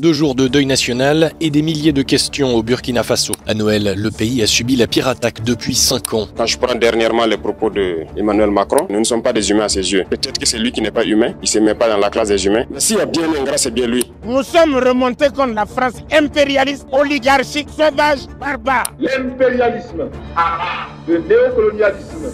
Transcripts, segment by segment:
2 jours de deuil national et des milliers de questions au Burkina Faso. À Noël, le pays a subi la pire attaque depuis 5 ans. Quand je prends dernièrement les propos d'Emmanuel Macron, nous ne sommes pas des humains à ses yeux. Peut-être que c'est lui qui n'est pas humain, il ne se met pas dans la classe des humains. Mais s'il y a bien un ingrat, c'est bien lui. Nous sommes remontés contre la France impérialiste, oligarchique, sauvage, barbare. L'impérialisme, le néocolonialisme.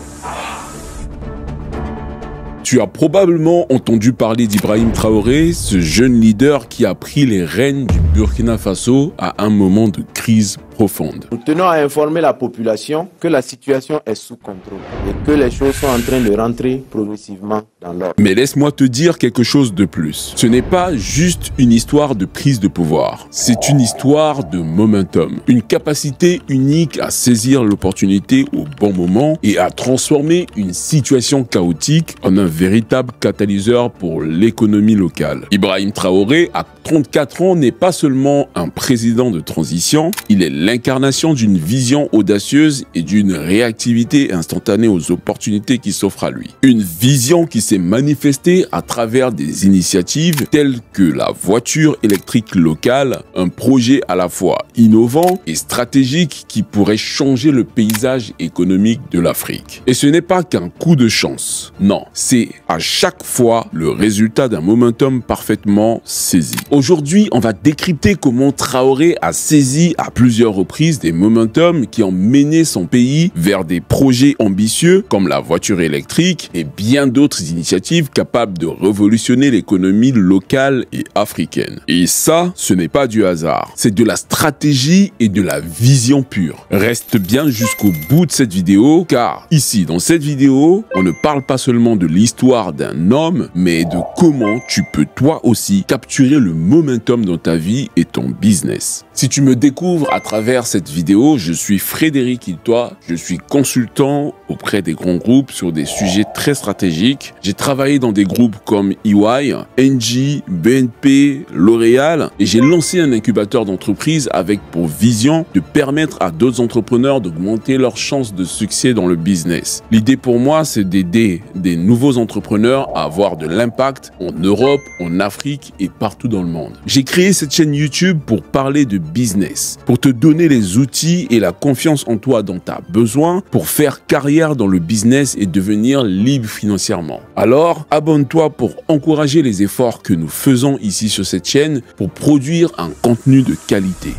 Tu as probablement entendu parler d'Ibrahim Traoré, ce jeune leader qui a pris les rênes du Burkina Faso à un moment de crise profonde. Nous tenons à informer la population que la situation est sous contrôle et que les choses sont en train de rentrer progressivement dans l'ordre. Mais laisse-moi te dire quelque chose de plus. Ce n'est pas juste une histoire de prise de pouvoir. C'est une histoire de momentum. Une capacité unique à saisir l'opportunité au bon moment et à transformer une situation chaotique en un véritable catalyseur pour l'économie locale. Ibrahim Traoré, à 34 ans, n'est pas seulement un président de transition, il est l'incarnation d'une vision audacieuse et d'une réactivité instantanée aux opportunités qui s'offrent à lui. Une vision qui s'est manifestée à travers des initiatives telles que la voiture électrique locale, un projet à la fois innovant et stratégique qui pourrait changer le paysage économique de l'Afrique. Et ce n'est pas qu'un coup de chance, non, c'est à chaque fois le résultat d'un momentum parfaitement saisi. Aujourd'hui, on va décrypter comment Traoré a saisi à plusieurs reprises des momentum qui ont mené son pays vers des projets ambitieux comme la voiture électrique et bien d'autres initiatives capables de révolutionner l'économie locale et africaine. Et ça, ce n'est pas du hasard, c'est de la stratégie et de la vision pure. Reste bien jusqu'au bout de cette vidéo car ici, dans cette vidéo, on ne parle pas seulement de l'histoire d'un homme, mais de comment tu peux toi aussi capturer le momentum dans ta vie et ton business. Si tu me découvres à travers cette vidéo, je suis Frédéric Hiltois, je suis consultant auprès des grands groupes sur des sujets très stratégiques. J'ai travaillé dans des groupes comme EY, Engie, BNP, L'Oréal et j'ai lancé un incubateur d'entreprise avec pour vision de permettre à d'autres entrepreneurs d'augmenter leurs chances de succès dans le business. L'idée pour moi, c'est d'aider des nouveaux entrepreneurs à avoir de l'impact en Europe, en Afrique et partout dans le monde. J'ai créé cette chaîne YouTube pour parler de business, pour te donner les outils et la confiance en toi dont tu as besoin pour faire carrière dans le business et devenir libre financièrement. Alors, abonne-toi pour encourager les efforts que nous faisons ici sur cette chaîne pour produire un contenu de qualité.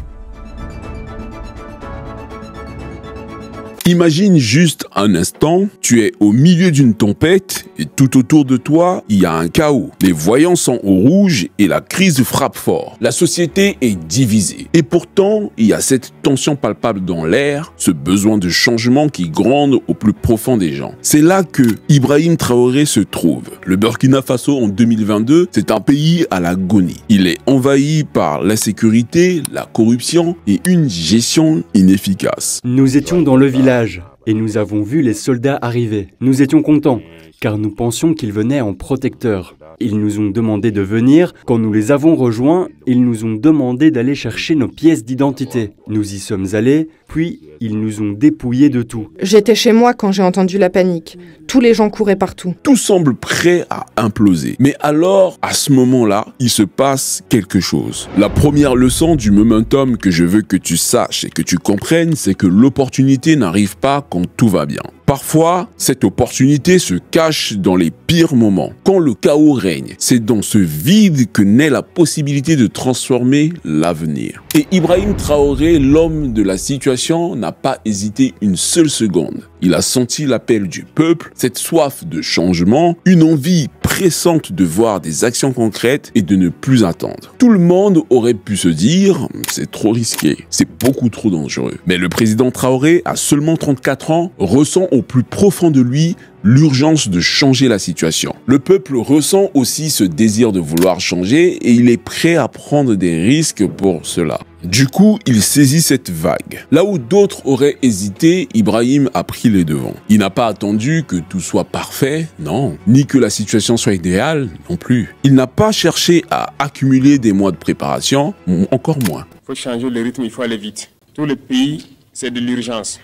Imagine juste un instant, tu es au milieu d'une tempête et tout autour de toi, il y a un chaos. Les voyants sont au rouge et la crise frappe fort. La société est divisée. Et pourtant, il y a cette tension palpable dans l'air, ce besoin de changement qui gronde au plus profond des gens. C'est là que Ibrahim Traoré se trouve. Le Burkina Faso en 2022, c'est un pays à l'agonie. Il est envahi par l'insécurité, la corruption et une gestion inefficace. Nous étions dans le village et nous avons vu les soldats arriver. Nous étions contents, car nous pensions qu'ils venaient en protecteur. Ils nous ont demandé de venir. Quand nous les avons rejoints, ils nous ont demandé d'aller chercher nos pièces d'identité. Nous y sommes allés, puis ils nous ont dépouillés de tout. J'étais chez moi quand j'ai entendu la panique. Tous les gens couraient partout. Tout semble prêt à imploser. Mais alors, à ce moment-là, il se passe quelque chose. La première leçon du momentum que je veux que tu saches et que tu comprennes, c'est que l'opportunité n'arrive pas quand tout va bien. Parfois, cette opportunité se cache dans les pires moments. Quand le chaos règne, c'est dans ce vide que naît la possibilité de transformer l'avenir. Et Ibrahim Traoré, l'homme de la situation, n'a pas hésité une seule seconde. Il a senti l'appel du peuple, cette soif de changement, une envie pressante de voir des actions concrètes et de ne plus attendre. Tout le monde aurait pu se dire « c'est trop risqué, c'est beaucoup trop dangereux ». Mais le président Traoré, à seulement 34 ans, ressent au plus profond de lui l'urgence de changer la situation. Le peuple ressent aussi ce désir de vouloir changer et il est prêt à prendre des risques pour cela. Du coup, il saisit cette vague. Là où d'autres auraient hésité, Ibrahim a pris les devants. Il n'a pas attendu que tout soit parfait, non, ni que la situation soit idéale, non plus. Il n'a pas cherché à accumuler des mois de préparation, encore moins. Il faut changer le rythme, il faut aller vite. Tous les pays, c'est de l'urgence.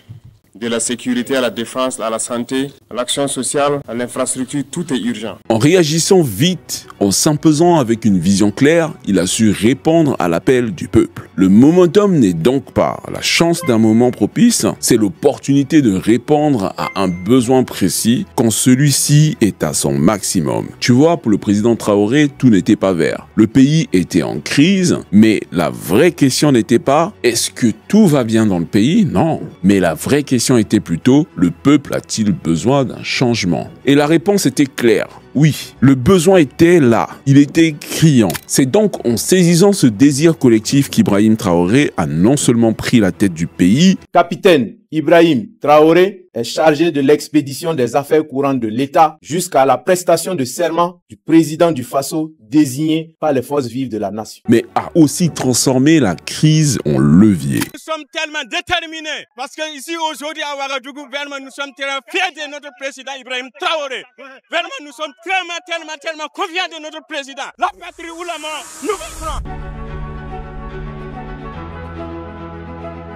De la sécurité à la défense, à la santé, à l'action sociale, à l'infrastructure, tout est urgent. En réagissant vite, en s'imposant avec une vision claire, il a su répondre à l'appel du peuple. Le momentum n'est donc pas la chance d'un moment propice, c'est l'opportunité de répondre à un besoin précis quand celui-ci est à son maximum. Tu vois, pour le président Traoré, tout n'était pas vert. Le pays était en crise, mais la vraie question n'était pas « est-ce que tout va bien dans le pays ?» Non. Mais la vraie question était plutôt « le peuple a-t-il besoin d'un changement ?» Et la réponse était claire. Oui, le besoin était là, il était criant. C'est donc en saisissant ce désir collectif qu'Ibrahim Traoré a non seulement pris la tête du pays. Capitaine Ibrahim Traoré est chargé de l'expédition des affaires courantes de l'État jusqu'à la prestation de serment du président du Faso désigné par les forces vives de la nation. Mais a aussi transformé la crise en levier. Nous sommes tellement déterminés parce qu'ici aujourd'hui à Ouagadougou, vraiment nous sommes tellement fiers de notre président Ibrahim Traoré. Vraiment nous sommes tellement confiants de notre président. La patrie ou la mort, nous vaincrons.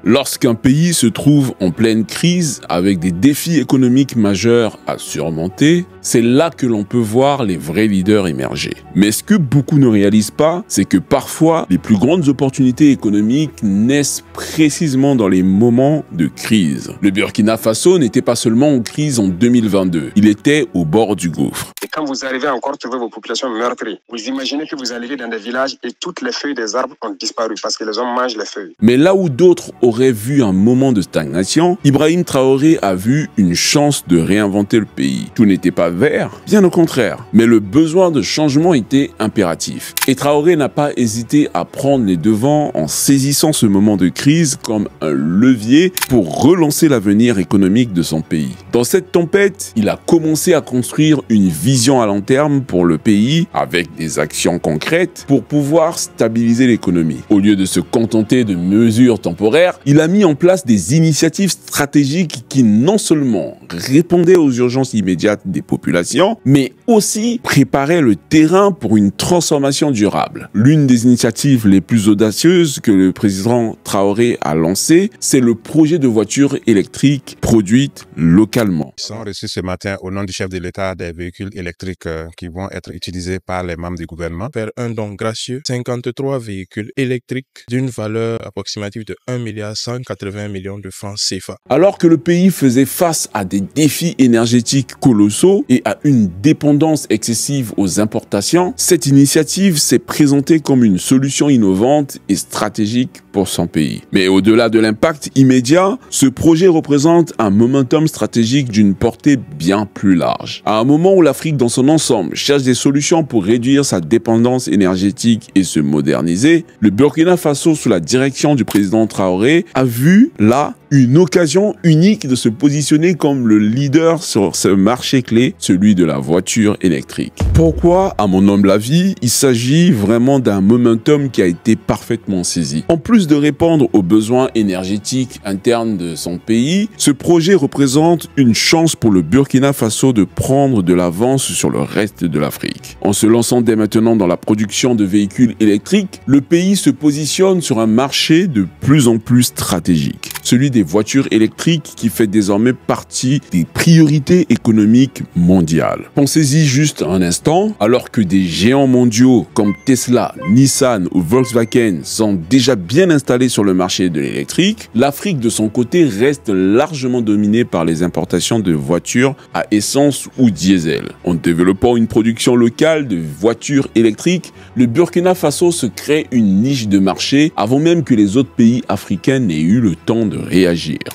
Lorsqu'un pays se trouve en pleine crise avec des défis économiques majeurs à surmonter, c'est là que l'on peut voir les vrais leaders émerger. Mais ce que beaucoup ne réalisent pas, c'est que parfois, les plus grandes opportunités économiques naissent précisément dans les moments de crise. Le Burkina Faso n'était pas seulement en crise en 2022, il était au bord du gouffre. Et quand vous arrivez encore trouver vos populations meurtries, vous imaginez que vous arrivez dans des villages et toutes les feuilles des arbres ont disparu parce que les hommes mangent les feuilles. Mais là où d'autres auraient vu un moment de stagnation, Ibrahim Traoré a vu une chance de réinventer le pays. Tout n'était pas vert, bien au contraire. Mais le besoin de changement était impératif. Et Traoré n'a pas hésité à prendre les devants en saisissant ce moment de crise comme un levier pour relancer l'avenir économique de son pays. Dans cette tempête, il a commencé à construire une vision à long terme pour le pays avec des actions concrètes pour pouvoir stabiliser l'économie. Au lieu de se contenter de mesures temporaires, il a mis en place des initiatives stratégiques qui non seulement répondaient aux urgences immédiates des populations, mais aussi préparaient le terrain pour une transformation durable. L'une des initiatives les plus audacieuses que le président Traoré a lancée, c'est le projet de voitures électriques produites localement. Ils sont reçus ce matin au nom du chef de l'État des véhicules électriques qui vont être utilisés par les membres du gouvernement. Faire un don gracieux, 53 véhicules électriques d'une valeur approximative de 1,180 milliard de francs CFA. Alors que le pays faisait face à des défis énergétiques colossaux et à une dépendance excessive aux importations, cette initiative s'est présentée comme une solution innovante et stratégique pour son pays. Mais au-delà de l'impact immédiat, ce projet représente un momentum stratégique d'une portée bien plus large. À un moment où l'Afrique dans son ensemble cherche des solutions pour réduire sa dépendance énergétique et se moderniser, le Burkina Faso, sous la direction du président Traoré, a vu là une occasion unique de se positionner comme le leader sur ce marché clé, celui de la voiture électrique. Pourquoi, à mon humble avis, il s'agit vraiment d'un momentum qui a été parfaitement saisi. En plus de répondre aux besoins énergétiques internes de son pays, ce projet représente une chance pour le Burkina Faso de prendre de l'avance sur le reste de l'Afrique. En se lançant dès maintenant dans la production de véhicules électriques, le pays se positionne sur un marché de plus en plus stratégique, celui des voitures électriques qui fait désormais partie des priorités économiques mondiales. Pensez-y juste un instant, alors que des géants mondiaux comme Tesla, Nissan ou Volkswagen sont déjà bien installés sur le marché de l'électrique, l'Afrique de son côté reste largement dominée par les importations de voitures à essence ou diesel. En développant une production locale de voitures électriques, le Burkina Faso se crée une niche de marché avant même que les autres pays africains n'aient eu le temps de réagir.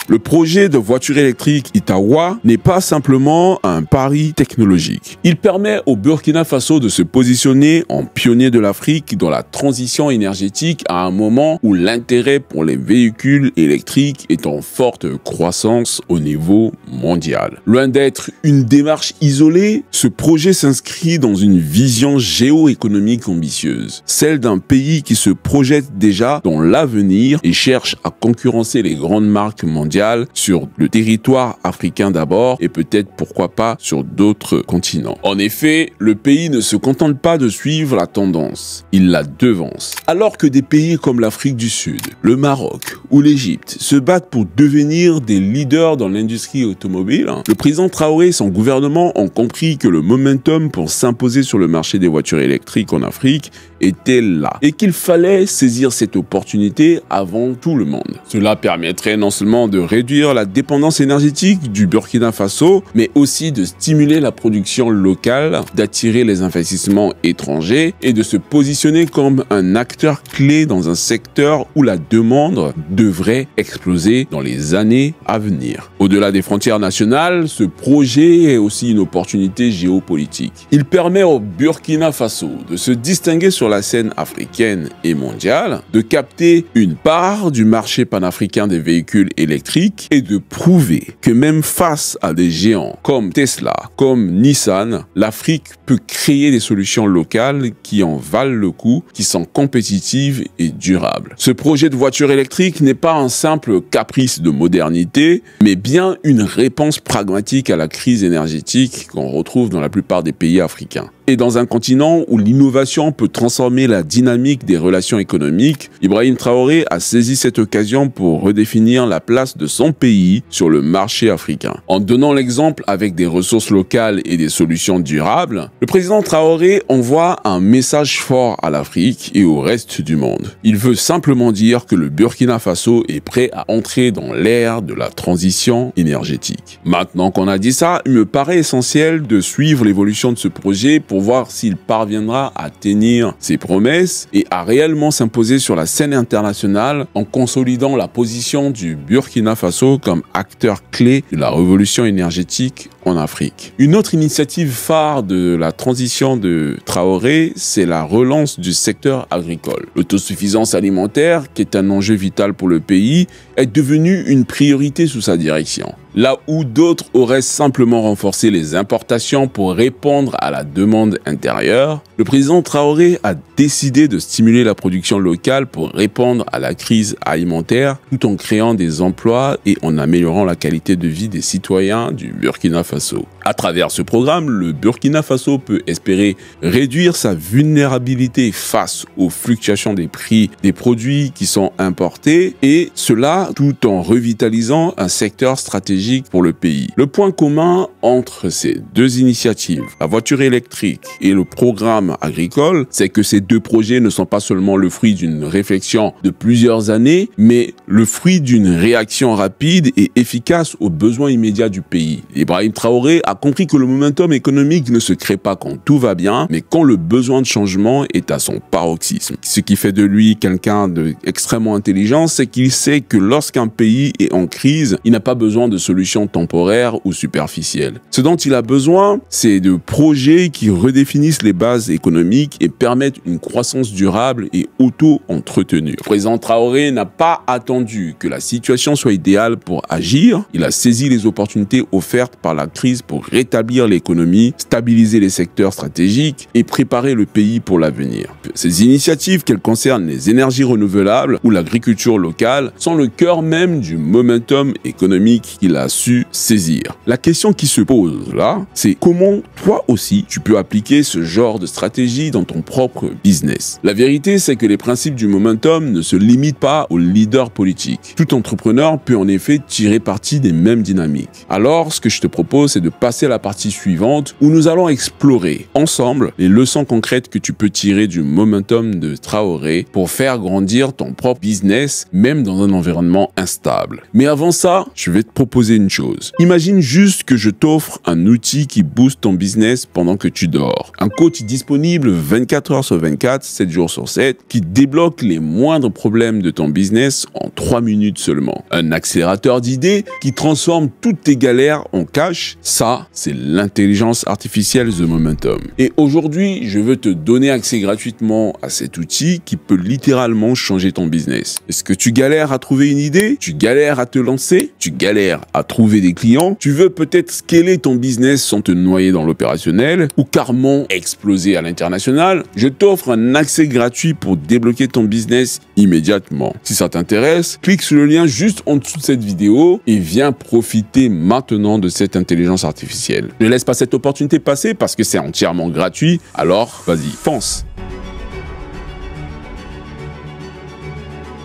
Le projet de voiture électrique Itawa n'est pas simplement un pari technologique. Il permet au Burkina Faso de se positionner en pionnier de l'Afrique dans la transition énergétique à un moment où l'intérêt pour les véhicules électriques est en forte croissance au niveau mondial. Loin d'être une démarche isolée, ce projet s'inscrit dans une vision géoéconomique ambitieuse, celle d'un pays qui se projette déjà dans l'avenir et cherche à concurrencer les grandes marques mondiales sur le territoire africain d'abord et peut-être pourquoi pas sur d'autres continents. En effet, le pays ne se contente pas de suivre la tendance, il la devance. Alors que des pays comme l'Afrique du Sud, le Maroc ou l'Égypte se battent pour devenir des leaders dans l'industrie automobile, le président Traoré et son gouvernement ont compris que le momentum pour s'imposer sur le marché des voitures électriques en Afrique était là et qu'il fallait saisir cette opportunité avant tout le monde. Cela permettrait non seulement de réduire la dépendance énergétique du Burkina Faso, mais aussi de stimuler la production locale, d'attirer les investissements étrangers et de se positionner comme un acteur clé dans un secteur où la demande devrait exploser dans les années à venir. Au-delà des frontières nationales, ce projet est aussi une opportunité géopolitique. Il permet au Burkina Faso de se distinguer sur la scène africaine et mondiale, de capter une part du marché panafricain des véhicules électriques et de prouver que même face à des géants comme Tesla, comme Nissan, l'Afrique peut créer des solutions locales qui en valent le coup, qui sont compétitives et durables. Ce projet de voiture électrique n'est pas un simple caprice de modernité, mais bien une réponse pragmatique à la crise énergétique qu'on retrouve dans la plupart des pays africains. Et dans un continent où l'innovation peut transformer la dynamique des relations économiques, Ibrahim Traoré a saisi cette occasion pour redéfinir la place de son pays sur le marché africain. En donnant l'exemple avec des ressources locales et des solutions durables, le président Traoré envoie un message fort à l'Afrique et au reste du monde. Il veut simplement dire que le Burkina Faso est prêt à entrer dans l'ère de la transition énergétique. Maintenant qu'on a dit ça, il me paraît essentiel de suivre l'évolution de ce projet pour voir s'il parviendra à tenir ses promesses et à réellement s'imposer sur la scène internationale en consolidant la position du Burkina Faso comme acteur clé de la révolution énergétique en Afrique. Une autre initiative phare de la transition de Traoré, c'est la relance du secteur agricole. L'autosuffisance alimentaire, qui est un enjeu vital pour le pays, est devenue une priorité sous sa direction. Là où d'autres auraient simplement renforcé les importations pour répondre à la demande intérieure, le président Traoré a décidé de stimuler la production locale pour répondre à la crise alimentaire tout en créant des emplois et en améliorant la qualité de vie des citoyens du Burkina Faso. À travers ce programme, le Burkina Faso peut espérer réduire sa vulnérabilité face aux fluctuations des prix des produits qui sont importés et cela tout en revitalisant un secteur stratégique pour le pays. Le point commun entre ces deux initiatives, la voiture électrique et le programme agricole, c'est que ces deux projets ne sont pas seulement le fruit d'une réflexion de plusieurs années, mais le fruit d'une réaction rapide et efficace aux besoins immédiats du pays. Ibrahim Traoré a compris que le momentum économique ne se crée pas quand tout va bien, mais quand le besoin de changement est à son paroxysme. Ce qui fait de lui quelqu'un d'extrêmement intelligent, c'est qu'il sait que lorsqu'un pays est en crise, il n'a pas besoin de solutions temporaires ou superficielles. Ce dont il a besoin, c'est de projets qui redéfinissent les bases économiques et permettent une croissance durable et auto-entretenue. Le président Traoré n'a pas attendu que la situation soit idéale pour agir. Il a saisi les opportunités offertes par la crise pour rétablir l'économie, stabiliser les secteurs stratégiques et préparer le pays pour l'avenir. Ces initiatives, qu'elles concernent les énergies renouvelables ou l'agriculture locale, sont le cœur même du momentum économique qu'il a su saisir. La question qui se pose là, c'est comment toi aussi tu peux appliquer ce genre de stratégie dans ton propre business. La vérité, c'est que les principes du momentum ne se limitent pas aux leaders politiques. Tout entrepreneur peut en effet tirer parti des mêmes dynamiques. Alors, ce que je te propose, c'est de passer à la partie suivante où nous allons explorer ensemble les leçons concrètes que tu peux tirer du momentum de Traoré pour faire grandir ton propre business, même dans un environnement instable. Mais avant ça, je vais te proposer une chose. Imagine juste que je t'offre un outil qui booste ton business pendant que tu dors. Un coach disponible 24 heures sur 24, 7 jours sur 7, qui débloque les moindres problèmes de ton business en 3 minutes seulement. Un accélérateur d'idées qui transforme toutes tes galères en cash. Ça, ça, c'est l'intelligence artificielle The Momentum. Et aujourd'hui, je veux te donner accès gratuitement à cet outil qui peut littéralement changer ton business. Est-ce que tu galères à trouver une idée? Tu galères à te lancer? Tu galères à trouver des clients? Tu veux peut-être scaler ton business sans te noyer dans l'opérationnel ou carrément exploser à l'international? Je t'offre un accès gratuit pour débloquer ton business immédiatement. Si ça t'intéresse, clique sur le lien juste en dessous de cette vidéo et viens profiter maintenant de cette intelligence artificielle. Ne laisse pas cette opportunité passer parce que c'est entièrement gratuit, alors vas-y, fonce.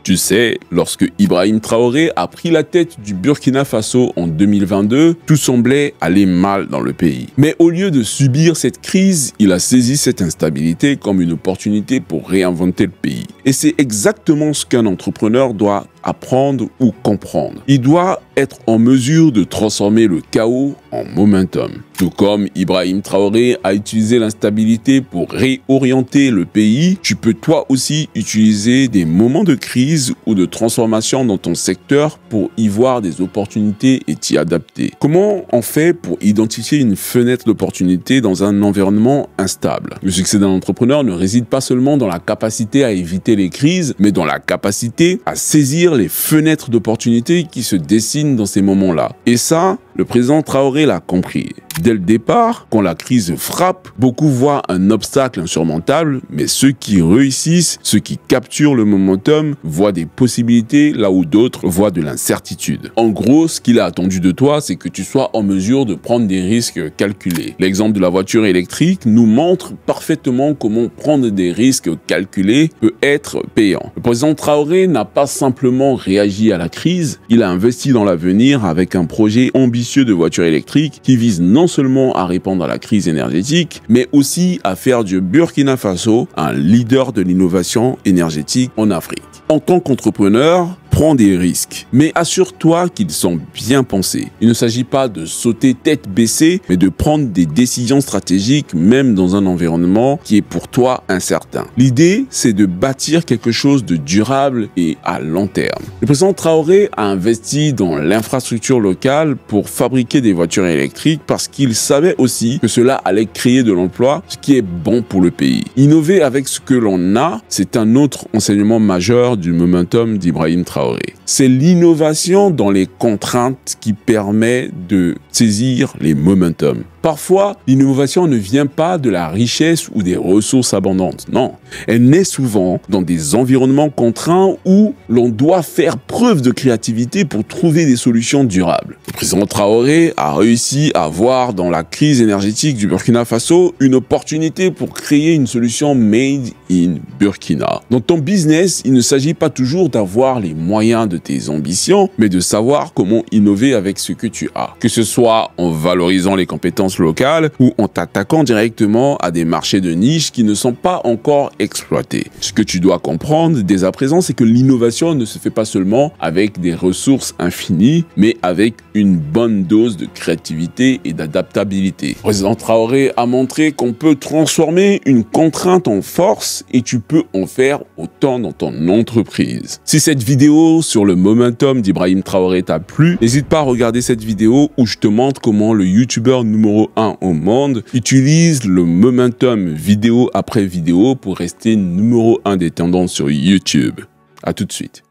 Tu sais, lorsque Ibrahim Traoré a pris la tête du Burkina Faso en 2022, tout semblait aller mal dans le pays. Mais au lieu de subir cette crise, il a saisi cette instabilité comme une opportunité pour réinventer le pays. Et c'est exactement ce qu'un entrepreneur doit apprendre ou comprendre. Il doit être en mesure de transformer le chaos en momentum. Tout comme Ibrahim Traoré a utilisé l'instabilité pour réorienter le pays, tu peux toi aussi utiliser des moments de crise ou de transformation dans ton secteur pour y voir des opportunités et t'y adapter. Comment on fait pour identifier une fenêtre d'opportunité dans un environnement instable? Le succès d'un entrepreneur ne réside pas seulement dans la capacité à éviter les crises, mais dans la capacité à saisir les fenêtres d'opportunité qui se dessinent dans ces moments-là. Et ça, le président Traoré l'a compris. Dès le départ, quand la crise frappe, beaucoup voient un obstacle insurmontable, mais ceux qui réussissent, ceux qui capturent le momentum, voient des possibilités là où d'autres voient de l'incertitude. En gros, ce qu'il a attendu de toi, c'est que tu sois en mesure de prendre des risques calculés. L'exemple de la voiture électrique nous montre parfaitement comment prendre des risques calculés peut être payant. Le président Traoré n'a pas simplement réagi à la crise, il a investi dans l'avenir avec un projet ambitieux de voiture électrique qui vise non seulement à répondre à la crise énergétique, mais aussi à faire du Burkina Faso un leader de l'innovation énergétique en Afrique. En tant qu'entrepreneur, prends des risques, mais assure-toi qu'ils sont bien pensés. Il ne s'agit pas de sauter tête baissée, mais de prendre des décisions stratégiques même dans un environnement qui est pour toi incertain. L'idée, c'est de bâtir quelque chose de durable et à long terme. Le président Traoré a investi dans l'infrastructure locale pour fabriquer des voitures électriques parce qu'il savait aussi que cela allait créer de l'emploi, ce qui est bon pour le pays. Innover avec ce que l'on a, c'est un autre enseignement majeur du momentum d'Ibrahim Traoré. C'est l'innovation dans les contraintes qui permet de saisir les momentum. Parfois, l'innovation ne vient pas de la richesse ou des ressources abondantes. Non, elle naît souvent dans des environnements contraints où l'on doit faire preuve de créativité pour trouver des solutions durables. Le président Traoré a réussi à voir dans la crise énergétique du Burkina Faso une opportunité pour créer une solution made in Burkina. Dans ton business, il ne s'agit pas toujours d'avoir les moyens de tes ambitions, mais de savoir comment innover avec ce que tu as. Que ce soit en valorisant les compétences locales ou en t'attaquant directement à des marchés de niche qui ne sont pas encore exploités. Ce que tu dois comprendre dès à présent, c'est que l'innovation ne se fait pas seulement avec des ressources infinies, mais avec une bonne dose de créativité et d'adaptabilité. Le président Traoré a montré qu'on peut transformer une contrainte en force et tu peux en faire autant dans ton entreprise. Si cette vidéo sur le momentum d'Ibrahim Traoré t'a plu, n'hésite pas à regarder cette vidéo où je te montre comment le youtubeur numéro 1 au monde utilise le momentum vidéo après vidéo pour rester numéro 1 des tendances sur YouTube. À tout de suite.